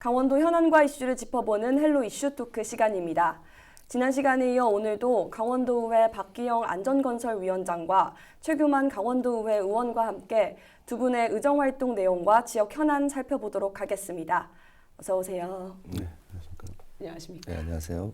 강원도 현안과 이슈를 짚어보는 헬로 이슈 토크 시간입니다. 지난 시간에 이어 오늘도 강원도의회 박기영 안전건설위원장과 최규만 강원도의회 의원과 함께 두 분의 의정활동 내용과 지역 현안 살펴보도록 하겠습니다. 어서 오세요. 네, 안녕하십니까. 안녕하십니까. 네, 안녕하세요.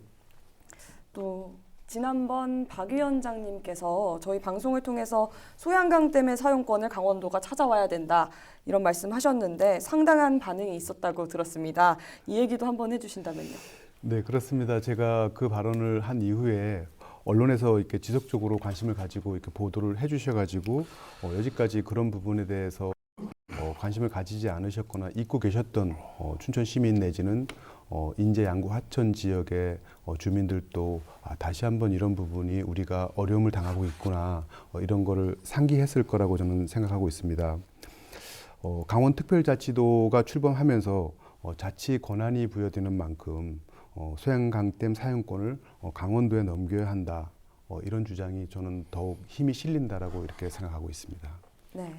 또 지난번 박 위원장님께서 저희 방송을 통해서 소양강댐의 사용권을 강원도가 찾아와야 된다 이런 말씀하셨는데 상당한 반응이 있었다고 들었습니다. 이 얘기도 한번 해주신다면요. 네, 그렇습니다. 제가 그 발언을 한 이후에 언론에서 이렇게 지속적으로 관심을 가지고 이렇게 보도를 해주셔가지고 여지까지 그런 부분에 대해서 관심을 가지지 않으셨거나 잊고 계셨던 춘천 시민 내지는 인제 양구 하천 지역의 주민들도 다시 한번 이런 부분이 우리가 어려움을 당하고 있구나 이런 거를 상기했을 거라고 저는 생각하고 있습니다. 강원특별자치도가 출범하면서 자치 권한이 부여되는 만큼 소양강댐 사용권을 강원도에 넘겨야 한다. 이런 주장이 저는 더욱 힘이 실린다라고 이렇게 생각하고 있습니다. 네.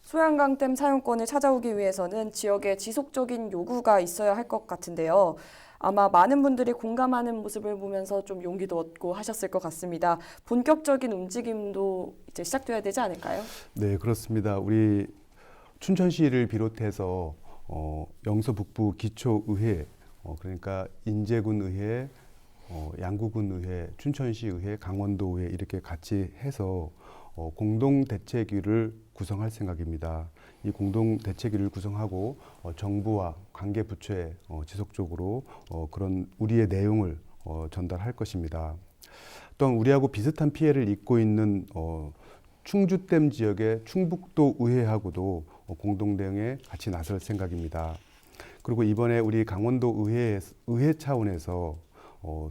소양강댐 사용권을 찾아오기 위해서는 지역에 지속적인 요구가 있어야 할 것 같은데요. 아마 많은 분들이 공감하는 모습을 보면서 좀 용기도 얻고 하셨을 것 같습니다. 본격적인 움직임도 이제 시작돼야 되지 않을까요? 네, 그렇습니다. 우리 춘천시를 비롯해서 영서 북부 기초의회, 그러니까 인제군의회, 양구군의회, 춘천시의회, 강원도의회 이렇게 같이 해서 공동대책위를 구성할 생각입니다. 이 공동대책위를 구성하고 정부와 관계부처에 지속적으로 그런 우리의 내용을 전달할 것입니다. 또한 우리하고 비슷한 피해를 입고 있는 충주댐 지역의 충북도 의회하고도 공동대응에 같이 나설 생각입니다. 그리고 이번에 우리 강원도 의회 차원에서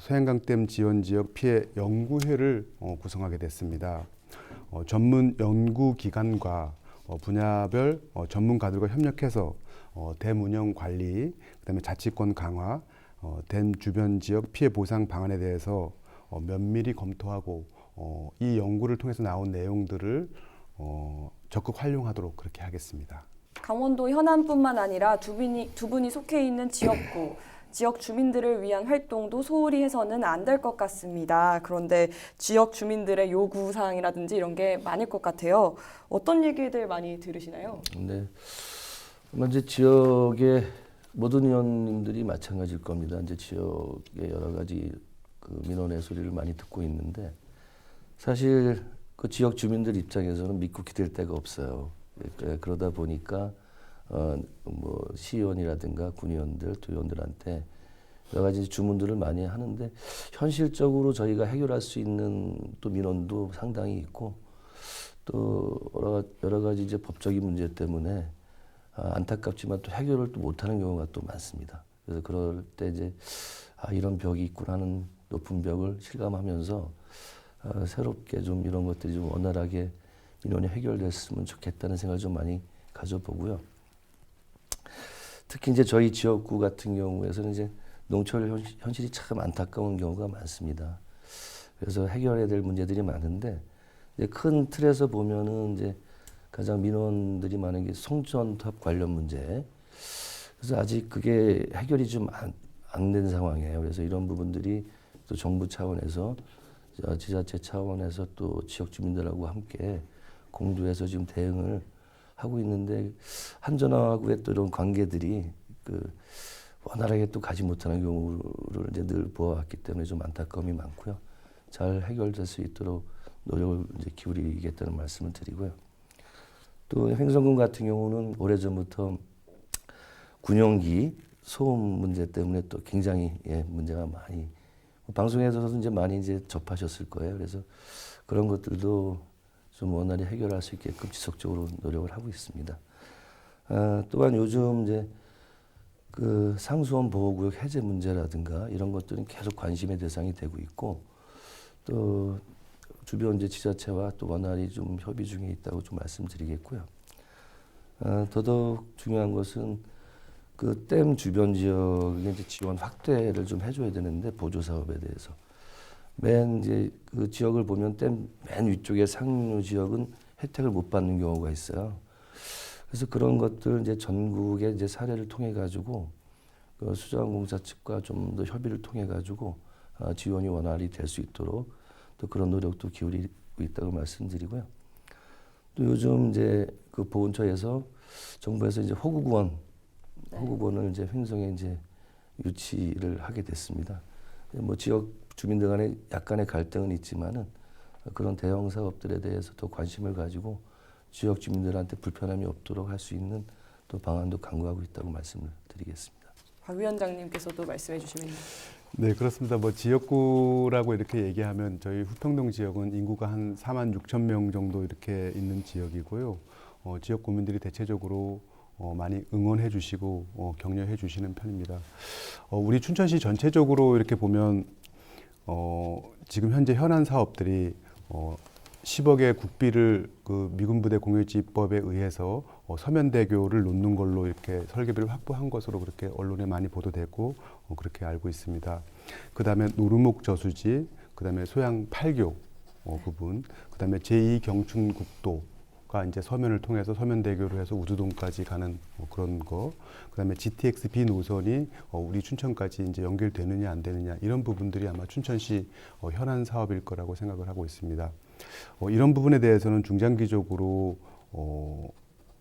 소양강댐 지원 지역 피해 연구회를 구성하게 됐습니다. 전문 연구기관과 분야별 전문가들과 협력해서 댐 운영 관리, 그다음에 자치권 강화, 댐 주변 지역 피해 보상 방안에 대해서 면밀히 검토하고 이 연구를 통해서 나온 내용들을 적극 활용하도록 그렇게 하겠습니다. 강원도 현안뿐만 아니라 두 분이 속해 있는 지역구, 지역 주민들을 위한 활동도 소홀히 해서는 안 될 것 같습니다. 그런데 지역 주민들의 요구사항이라든지 이런 게 많을 것 같아요. 어떤 얘기들 많이 들으시나요? 네, 이제 지역의 모든 의원님들이 마찬가지일 겁니다. 이제 지역의 여러 가지 그 민원의 소리를 많이 듣고 있는데 사실 그 지역 주민들 입장에서는 믿고 기댈 데가 없어요. 그러다 보니까 뭐 시의원이라든가 군의원들, 도의원들한테 여러 가지 주문들을 많이 하는데 현실적으로 저희가 해결할 수 있는 또 민원도 상당히 있고 또 여러 가지 이제 법적인 문제 때문에 안타깝지만 또 해결을 또 못하는 경우가 또 많습니다. 그래서 그럴 때 이제 이런 벽이 있구나 하는 높은 벽을 실감하면서 새롭게 좀 이런 것들이 좀 원활하게 민원이 해결됐으면 좋겠다는 생각을 좀 많이 가져보고요. 특히 이제 저희 지역구 같은 경우에서는 이제 농촌 현실이 참 안타까운 경우가 많습니다. 그래서 해결해야 될 문제들이 많은데 이제 큰 틀에서 보면은 이제 가장 민원들이 많은 게 송전탑 관련 문제. 그래서 아직 그게 해결이 좀 안 된 상황이에요. 그래서 이런 부분들이 또 정부 차원에서 지자체 차원에서 또 지역 주민들하고 함께 공조해서 지금 대응을 하고 있는데 한전하고의 또 이런 관계들이 그 원활하게 또 가지 못하는 경우를 이제 늘 보아왔기 때문에 좀 안타까움이 많고요. 잘 해결될 수 있도록 노력을 이제 기울이겠다는 말씀을 드리고요. 또 횡성군 같은 경우는 오래전부터 군용기 소음 문제 때문에 또 굉장히 문제가 많이 방송에서도 이제 많이 이제 접하셨을 거예요. 그래서 그런 것들도 좀 원활히 해결할 수 있게끔 지속적으로 노력을 하고 있습니다. 또한 요즘 이제 그 상수원 보호구역 해제 문제라든가 이런 것들은 계속 관심의 대상이 되고 있고 또 주변 이제 지자체와 또 원활히 좀 협의 중에 있다고 좀 말씀드리겠고요. 더더욱 중요한 것은 그 댐 주변 지역에 이제 지원 확대를 좀 해줘야 되는데 보조 사업에 대해서 맨 이제 그 지역을 보면 댐 맨 위쪽에 상류 지역은 혜택을 못 받는 경우가 있어요. 그래서 그런 것들 이제 전국의 이제 사례를 통해 가지고 그 수자원공사 측과 좀 더 협의를 통해 가지고 지원이 원활히 될 수 있도록 또 그런 노력도 기울이고 있다고 말씀드리고요. 또 요즘 이제 그 보훈처에서 정부에서 이제 호국원을 이제 횡성에 이제 유치를 하게 됐습니다. 뭐 지역 주민들 간에 약간의 갈등은 있지만은 그런 대형 사업들에 대해서 더 관심을 가지고 지역 주민들한테 불편함이 없도록 할 수 있는 또 방안도 강구하고 있다고 말씀을 드리겠습니다. 박 위원장님께서도 말씀해 주시면. 네, 그렇습니다. 뭐 지역구라고 이렇게 얘기하면 저희 후평동 지역은 인구가 한 4만 6천 명 정도 이렇게 있는 지역이고요. 지역 구민들이 대체적으로 많이 응원해 주시고 격려해 주시는 편입니다. 우리 춘천시 전체적으로 이렇게 보면 지금 현재 현안 사업들이 10억의 국비를 그 미군부대 공유지법에 의해서 서면대교를 놓는 걸로 이렇게 설계비를 확보한 것으로 그렇게 언론에 많이 보도되고 그렇게 알고 있습니다. 그 다음에 노르목 저수지, 그 다음에 소양 8교 부분, 그 다음에 제2경춘국도가 이제 서면을 통해서 서면대교로 해서 우두동까지 가는 그런 거, 그 다음에 GTX-B 노선이 우리 춘천까지 이제 연결되느냐 안 되느냐 이런 부분들이 아마 춘천시 현안 사업일 거라고 생각을 하고 있습니다. 이런 부분에 대해서는 중장기적으로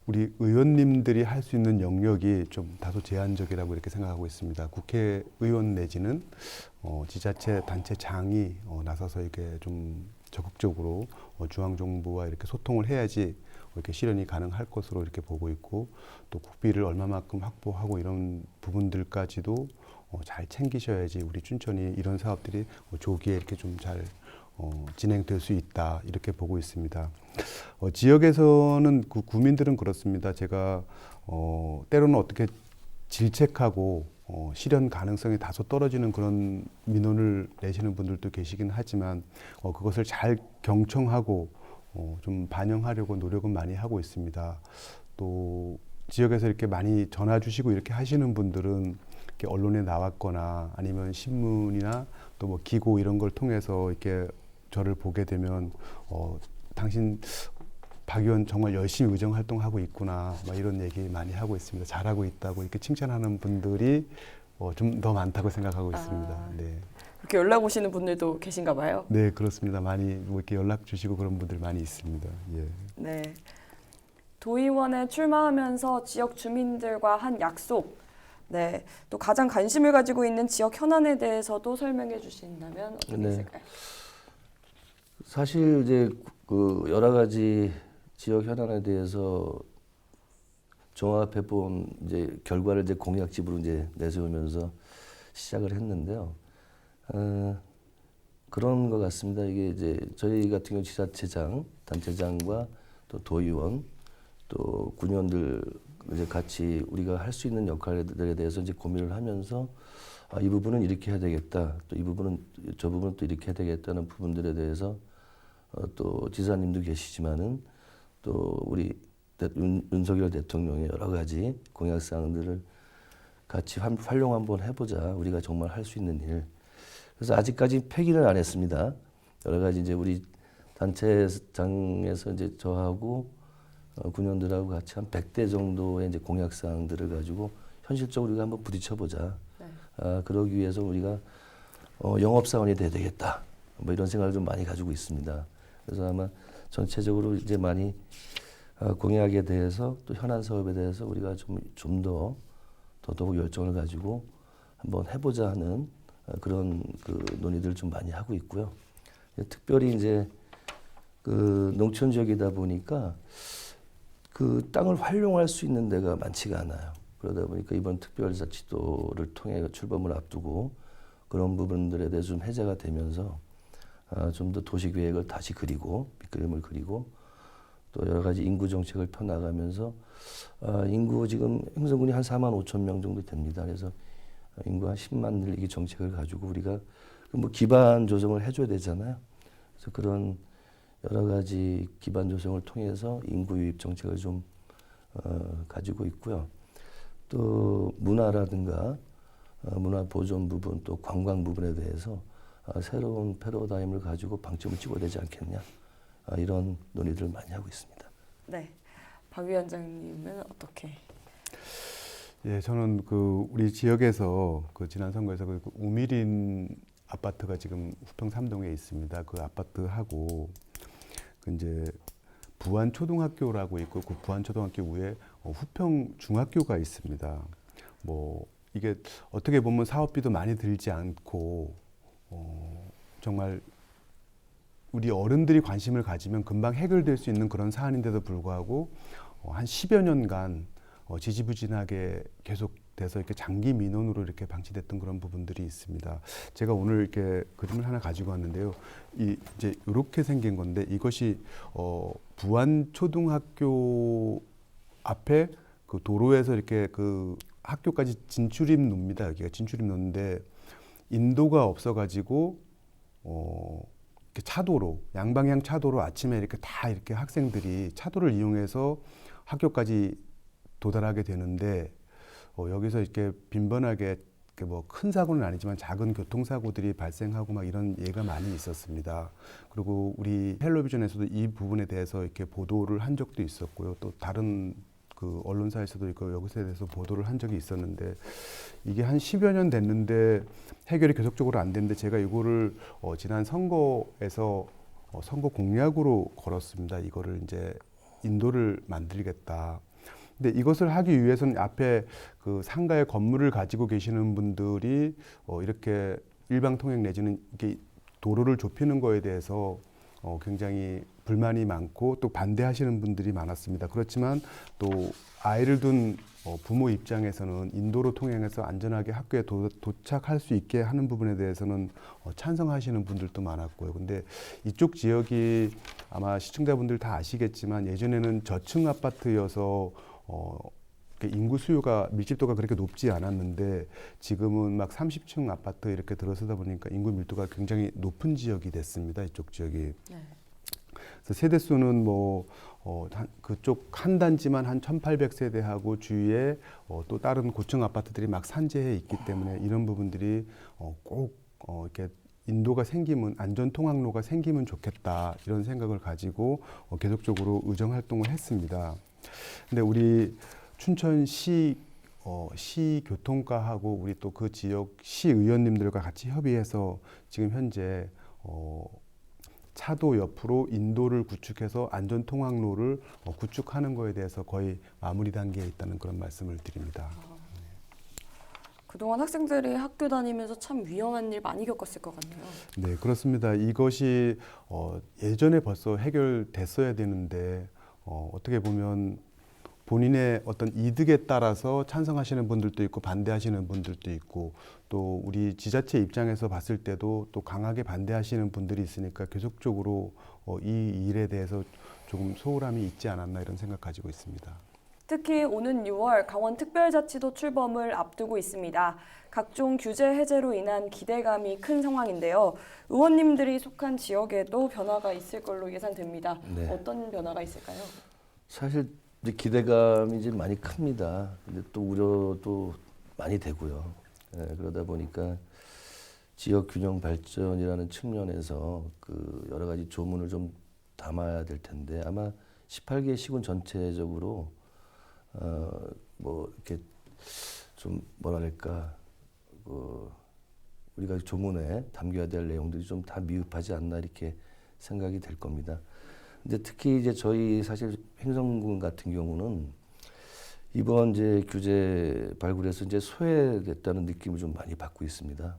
우리 의원님들이 할 수 있는 영역이 좀 다소 제한적이라고 이렇게 생각하고 있습니다. 국회의원 내지는 지자체 단체장이 나서서 이렇게 좀 적극적으로 중앙정부와 이렇게 소통을 해야지 이렇게 실현이 가능할 것으로 이렇게 보고 있고, 또 국비를 얼마만큼 확보하고 이런 부분들까지도 잘 챙기셔야지 우리 춘천이 이런 사업들이 조기에 이렇게 좀 잘 진행될 수 있다 이렇게 보고 있습니다. 지역에서는 그 구민들은 그렇습니다. 제가 때로는 어떻게 질책하고 실현 가능성이 다소 떨어지는 그런 민원을 내시는 분들도 계시긴 하지만 그것을 잘 경청하고 좀 반영하려고 노력은 많이 하고 있습니다. 또 지역에서 이렇게 많이 전화 주시고 이렇게 하시는 분들은 이렇게 언론에 나왔거나 아니면 신문이나 또 뭐 기고 이런 걸 통해서 이렇게 저를 보게 되면 당신 박 의원 정말 열심히 의정 활동하고 있구나 막 이런 얘기 많이 하고 있습니다. 잘하고 있다고 이렇게 칭찬하는 분들이 좀 더 많다고 생각하고 있습니다. 네. 이렇게 연락 오시는 분들도 계신가 봐요. 네, 그렇습니다. 많이 뭐 이렇게 연락 주시고 그런 분들 많이 있습니다. 예. 네. 도의원에 출마하면서 지역 주민들과 한 약속, 네, 또 가장 관심을 가지고 있는 지역 현안에 대해서도 설명해 주신다면 어떻게 네. 있을까요? 사실 이제 그 여러 가지 지역 현안에 대해서 종합해 본 이제 결과를 이제 공약집으로 이제 내세우면서 시작을 했는데요. 그런 것 같습니다. 이게 이제 저희 같은 경우 지자체장, 단체장과 또 도의원, 또 군의원들 이제 같이 우리가 할 수 있는 역할들에 대해서 이제 고민을 하면서 이 부분은 이렇게 해야 되겠다. 또 이 부분은 저 부분은 또 이렇게 해야 되겠다는 부분들에 대해서 또 지사님도 계시지만은 또 우리 윤석열 대통령의 여러 가지 공약 사항들을 같이 활용 한번 해보자. 우리가 정말 할 수 있는 일. 그래서 아직까지 폐기는 안 했습니다. 여러 가지 이제 우리 단체장에서 이제 저하고 군의원들하고 같이 한 100대 정도의 이제 공약 사항들을 가지고 현실적으로 우리가 한번 부딪혀보자. 네. 그러기 위해서 우리가 영업사원이 돼야 되겠다. 뭐 이런 생각을 좀 많이 가지고 있습니다. 그래서 아마 전체적으로 이제 많이 공약에 대해서 또 현안 사업에 대해서 우리가 좀 더 더더욱 열정을 가지고 한번 해보자 하는 그런 그 논의들을 좀 많이 하고 있고요. 특별히 이제 그 농촌 지역이다 보니까 그 땅을 활용할 수 있는 데가 많지가 않아요. 그러다 보니까 이번 특별자치도를 통해 출범을 앞두고 그런 부분들에 대해서 좀 해제가 되면서 좀 더 도시 계획을 다시 그리고 밑그림을 그리고 또 여러 가지 인구 정책을 펴나가면서 인구 지금 횡성군이 한 4만 5천 명 정도 됩니다. 그래서 인구 한 10만 늘리기 정책을 가지고 우리가 뭐 기반 조성을 해줘야 되잖아요. 그래서 그런 여러 가지 기반 조성을 통해서 인구 유입 정책을 좀 가지고 있고요. 또 문화라든가 문화 보존 부분 또 관광 부분에 대해서 새로운 패러다임을 가지고 방점을 찍어야 되지 않겠냐 이런 논의들을 많이 하고 있습니다. 네, 박 위원장님은 어떻게? 예, 저는 그 우리 지역에서 그 지난 선거에서 그 우미린 아파트가 지금 후평 3동에 있습니다. 그 아파트하고 그 이제 부안 초등학교라고 있고 그 부안 초등학교 위에 후평 중학교가 있습니다. 뭐 이게 어떻게 보면 사업비도 많이 들지 않고 정말 우리 어른들이 관심을 가지면 금방 해결될 수 있는 그런 사안인데도 불구하고 한 10여 년간 지지부진하게 계속돼서 이렇게 장기 민원으로 이렇게 방치됐던 그런 부분들이 있습니다. 제가 오늘 이렇게 그림을 하나 가지고 왔는데요. 이제 이렇게 생긴 건데 이것이 부안 초등학교 앞에 그 도로에서 이렇게 그 학교까지 진출입로입니다. 여기가 진출입로인데 인도가 없어가지고 이렇게 차도로 양방향 차도로 아침에 이렇게 다 이렇게 학생들이 차도를 이용해서 학교까지 도달하게 되는데 여기서 이렇게 빈번하게 뭐 큰 사고는 아니지만 작은 교통사고들이 발생하고 막 이런 예가 많이 있었습니다. 그리고 우리 헬로비전에서도 이 부분에 대해서 이렇게 보도를 한 적도 있었고요. 또 다른 그 언론사에서도 여기서에 대해서 보도를 한 적이 있었는데 이게 한 10여 년 됐는데 해결이 계속적으로 안 됐는데 제가 이거를 지난 선거에서 선거 공약으로 걸었습니다. 이거를 이제 인도를 만들겠다. 근데 이것을 하기 위해서는 앞에 그 상가의 건물을 가지고 계시는 분들이 이렇게 일방통행 내지는 이렇게 도로를 좁히는 거에 대해서 굉장히 불만이 많고 또 반대하시는 분들이 많았습니다. 그렇지만 또 아이를 둔 부모 입장에서는 인도로 통행해서 안전하게 학교에 도착할 수 있게 하는 부분에 대해서는 찬성하시는 분들도 많았고요. 근데 이쪽 지역이 아마 시청자분들 다 아시겠지만 예전에는 저층 아파트여서 인구 수요가 밀집도가 그렇게 높지 않았는데 지금은 막 30층 아파트 이렇게 들어서다 보니까 인구 밀도가 굉장히 높은 지역이 됐습니다. 이쪽 지역이. 네. 그래서 세대 수는 그쪽 한 단지만 한 1,800세대하고 주위에 또 다른 고층 아파트들이 막 산재해 있기 때문에 이런 부분들이 꼭 이렇게 인도가 생기면 안전 통학로가 생기면 좋겠다 이런 생각을 가지고 계속적으로 의정 활동을 했습니다. 근데 우리 춘천시 시 교통과하고 우리 또 그 지역 시 의원님들과 같이 협의해서 지금 현재 차도 옆으로 인도를 구축해서 안전 통학로를 구축하는 거에 대해서 거의 마무리 단계에 있다는 그런 말씀을 드립니다. 그동안 학생들이 학교 다니면서 참 위험한 일 많이 겪었을 것 같네요. 네, 그렇습니다. 이것이 예전에 벌써 해결됐어야 되는데 어떻게 보면 본인의 어떤 이득에 따라서 찬성하시는 분들도 있고 반대하시는 분들도 있고 또 우리 지자체 입장에서 봤을 때도 또 강하게 반대하시는 분들이 있으니까 계속적으로 이 일에 대해서 조금 소홀함이 있지 않았나 이런 생각 가지고 있습니다. 특히 오는 6월 강원특별자치도 출범을 앞두고 있습니다. 각종 규제 해제로 인한 기대감이 큰 상황인데요. 의원님들이 속한 지역에도 변화가 있을 걸로 예상됩니다. 네. 어떤 변화가 있을까요? 사실 이제 기대감이 이제 많이 큽니다. 근데 또 우려도 많이 되고요. 그러다 보니까 지역 균형 발전이라는 측면에서 그 여러 가지 조문을 좀 담아야 될 텐데 아마 18개 시군 전체적으로 뭐 이렇게 좀 뭐랄까 우리가 조문에 담겨야 될 내용들이 좀 다 미흡하지 않나 이렇게 생각이 될 겁니다. 근데 특히 이제 저희 사실 횡성군 같은 경우는 이번 이제 규제 발굴에서 이제 소외됐다는 느낌을 좀 많이 받고 있습니다.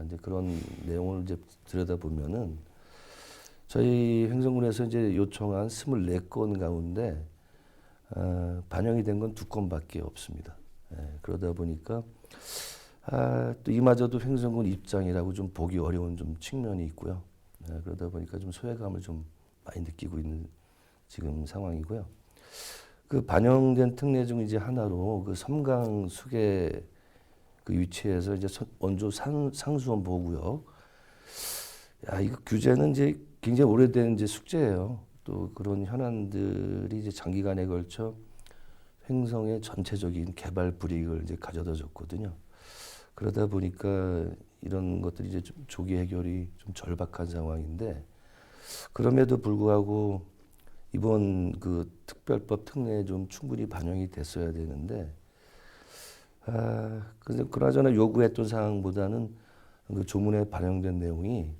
이제 그런 내용을 이제 들여다보면은 저희 횡성군에서 이제 요청한 24건 가운데 반영이 된 건 2건밖에 없습니다. 그러다 보니까 또 이마저도 횡성군 입장이라고 좀 보기 어려운 좀 측면이 있고요. 그러다 보니까 좀 소외감을 좀 많이 느끼고 있는 지금 상황이고요. 그 반영된 특례 중 이제 하나로 그 섬강 수계 그 위치에서 이제 원조 상수원 보호구역. 이거 규제는 이제 굉장히 오래된 이제 숙제예요. 또 그런 현안들이 이제 장기간에 걸쳐 횡성의 전체적인 개발 불이익을 이제 가져다 줬거든요. 그러다 보니까 이런 것들이 이제 좀 조기 해결이 좀 절박한 상황인데 그럼에도 불구하고 이번 그 특별법 특례에 좀 충분히 반영이 됐어야 되는데 그나저나 요구했던 사항보다는 그 조문에 반영된 내용이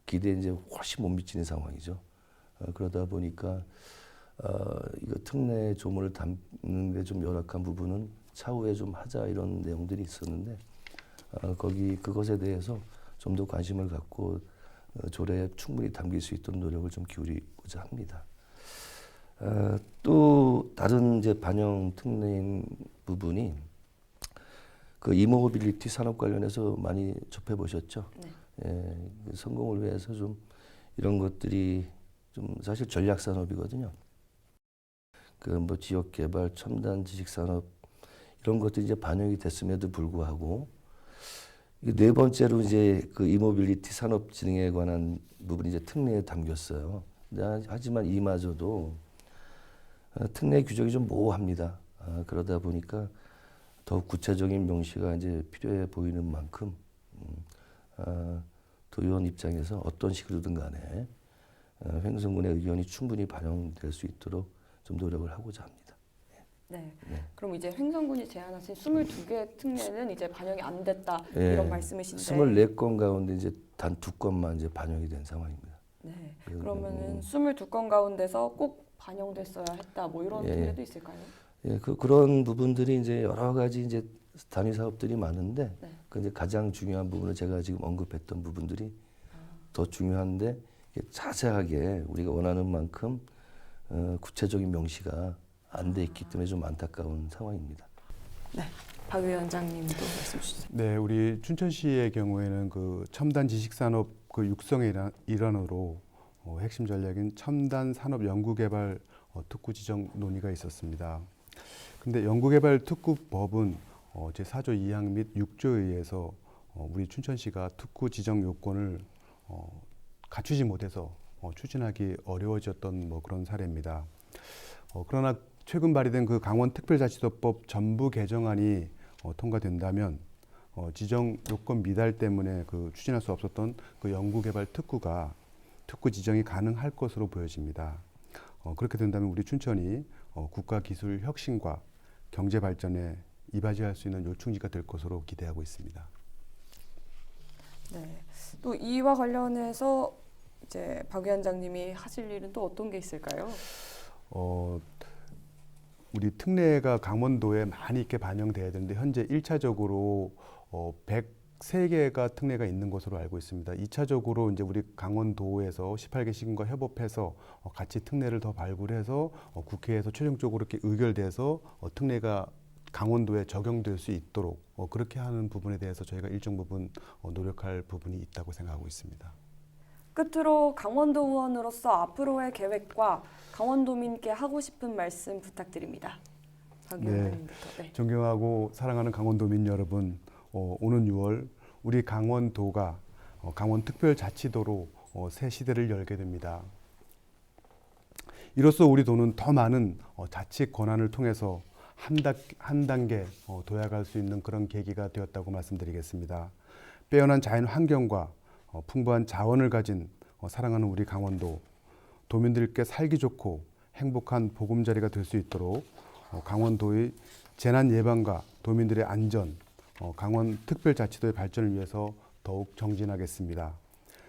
기대에 이제 훨씬 못 미치는 상황이죠. 그러다 보니까 이거 특례 조문을 담는 데 좀 열악한 부분은 차후에 좀 하자 이런 내용들이 있었는데 그것에 대해서 좀 더 관심을 갖고 조례에 충분히 담길 수 있도록 노력을 좀 기울이고자 합니다. 또 다른 이제 반영 특례인 부분이 그 이모빌리티 산업 관련해서 많이 접해 보셨죠? 네. 예, 그 성공을 위해서 좀 이런 것들이 좀 사실 전략 산업이거든요. 그 뭐 지역 개발, 첨단 지식 산업 이런 것들이 이제 반영이 됐음에도 불구하고 네 번째로 이제 그 이모빌리티 산업 진흥에 관한 부분이 이제 특례에 담겼어요. 하지만 이마저도 특례 규정이 좀 모호합니다. 그러다 보니까 더욱 구체적인 명시가 이제 필요해 보이는 만큼 도의원 입장에서 어떤 식으로든 간에 횡성군의 의견이 충분히 반영될 수 있도록 좀 노력을 하고자 합니다. 네. 네. 그럼 이제 횡성군이 제안하신 22개 특례는 이제 반영이 안 됐다 예, 이런 말씀이신데. 24건 가운데 이제 단 2건만 이제 반영이 된 상황입니다. 네. 그러면은 22건 가운데서 꼭 반영됐어야 했다 뭐 이런 예. 특례도 있을까요? 예, 그런 부분들이 이제 여러 가지 이제 단위 사업들이 많은데 네. 그 이제 가장 중요한 부분은 제가 지금 언급했던 부분들이 더 중요한데 이게 자세하게 우리가 원하는 만큼 구체적인 명시가 안 돼 있기 때문에 좀 안타까운 상황입니다. 네. 박 위원장님도 말씀 주시죠. 네, 우리 춘천시의 경우에는 그 첨단 지식산업 그 육성의 일환으로 핵심 전략인 첨단 산업 연구개발 특구 지정 논의가 있었습니다. 근데 연구개발 특구법은 제4조 2항 및 6조에 의해서 우리 춘천시가 특구 지정 요건을 갖추지 못해서 추진하기 어려워졌던 뭐 그런 사례입니다. 그러나 최근 발의된 그 강원특별자치도법 전부 개정안이 통과된다면 지정 요건 미달 때문에 그 추진할 수 없었던 그 연구개발 특구 지정이 가능할 것으로 보여집니다. 그렇게 된다면 우리 춘천이 국가 기술 혁신과 경제 발전에 이바지할 수 있는 요충지가 될 것으로 기대하고 있습니다. 네. 또 이와 관련해서 이제 박 위원장님이 하실 일은 또 어떤 게 있을까요? 우리 특례가 강원도에 많이 있게 반영돼야 되는데 현재 1차적으로 103개가 특례가 있는 것으로 알고 있습니다. 2차적으로 이제 우리 강원도에서 18개 시군과 협업해서 같이 특례를 더 발굴해서 국회에서 최종적으로 이렇게 의결돼서 특례가 강원도에 적용될 수 있도록 그렇게 하는 부분에 대해서 저희가 일정 부분 노력할 부분이 있다고 생각하고 있습니다. 끝으로 강원도 의원으로서 앞으로의 계획과 강원도민께 하고 싶은 말씀 부탁드립니다. 박 네. 위원장님부터. 네. 존경하고 사랑하는 강원도민 여러분, 오는 6월 우리 강원도가 강원특별자치도로 새 시대를 열게 됩니다. 이로써 우리 도는 더 많은 자치 권한을 통해서 한 단계 도약할 수 있는 그런 계기가 되었다고 말씀드리겠습니다. 빼어난 자연 환경과 풍부한 자원을 가진 사랑하는 우리 강원도, 도민들께 살기 좋고 행복한 보금자리가 될 수 있도록 강원도의 재난 예방과 도민들의 안전, 강원특별자치도의 발전을 위해서 더욱 정진하겠습니다.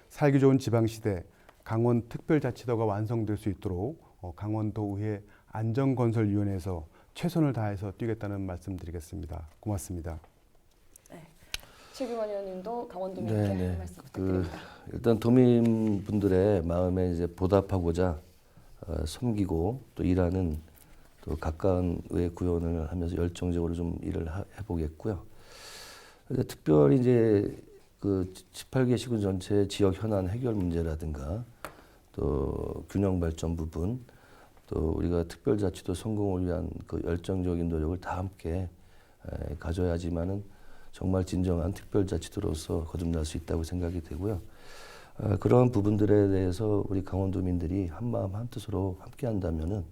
살기 좋은 지방시대 강원특별자치도가 완성될 수 있도록 강원도의회 안전건설위원회에서 최선을 다해서 뛰겠다는 말씀드리겠습니다. 고맙습니다. 최규만 의원님도 강원도민께 네. 말씀 부탁드립니다. 일단 도민분들의 마음에 이제 보답하고자 섬기고 또 일하는 또 가까운 의회 구원을 하면서 열정적으로 좀 일을 해보겠고요. 특별히 이제 그 18개 시군 전체 지역 현안 해결 문제라든가 또 균형 발전 부분 또 우리가 특별자치도 성공을 위한 그 열정적인 노력을 다 함께 가져야지만은 정말 진정한 특별자치도로서 거듭날 수 있다고 생각이 되고요. 그런 부분들에 대해서 우리 강원도민들이 한마음 한뜻으로 함께한다면은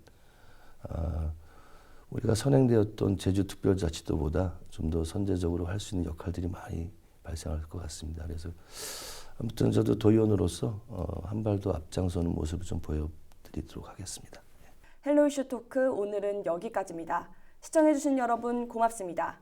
우리가 선행되었던 제주특별자치도보다 좀 더 선제적으로 할 수 있는 역할들이 많이 발생할 것 같습니다. 그래서 아무튼 저도 도의원으로서 한 발 더 앞장서는 모습을 좀 보여드리도록 하겠습니다. 헬로 이슈 토크 오늘은 여기까지입니다. 시청해주신 여러분 고맙습니다.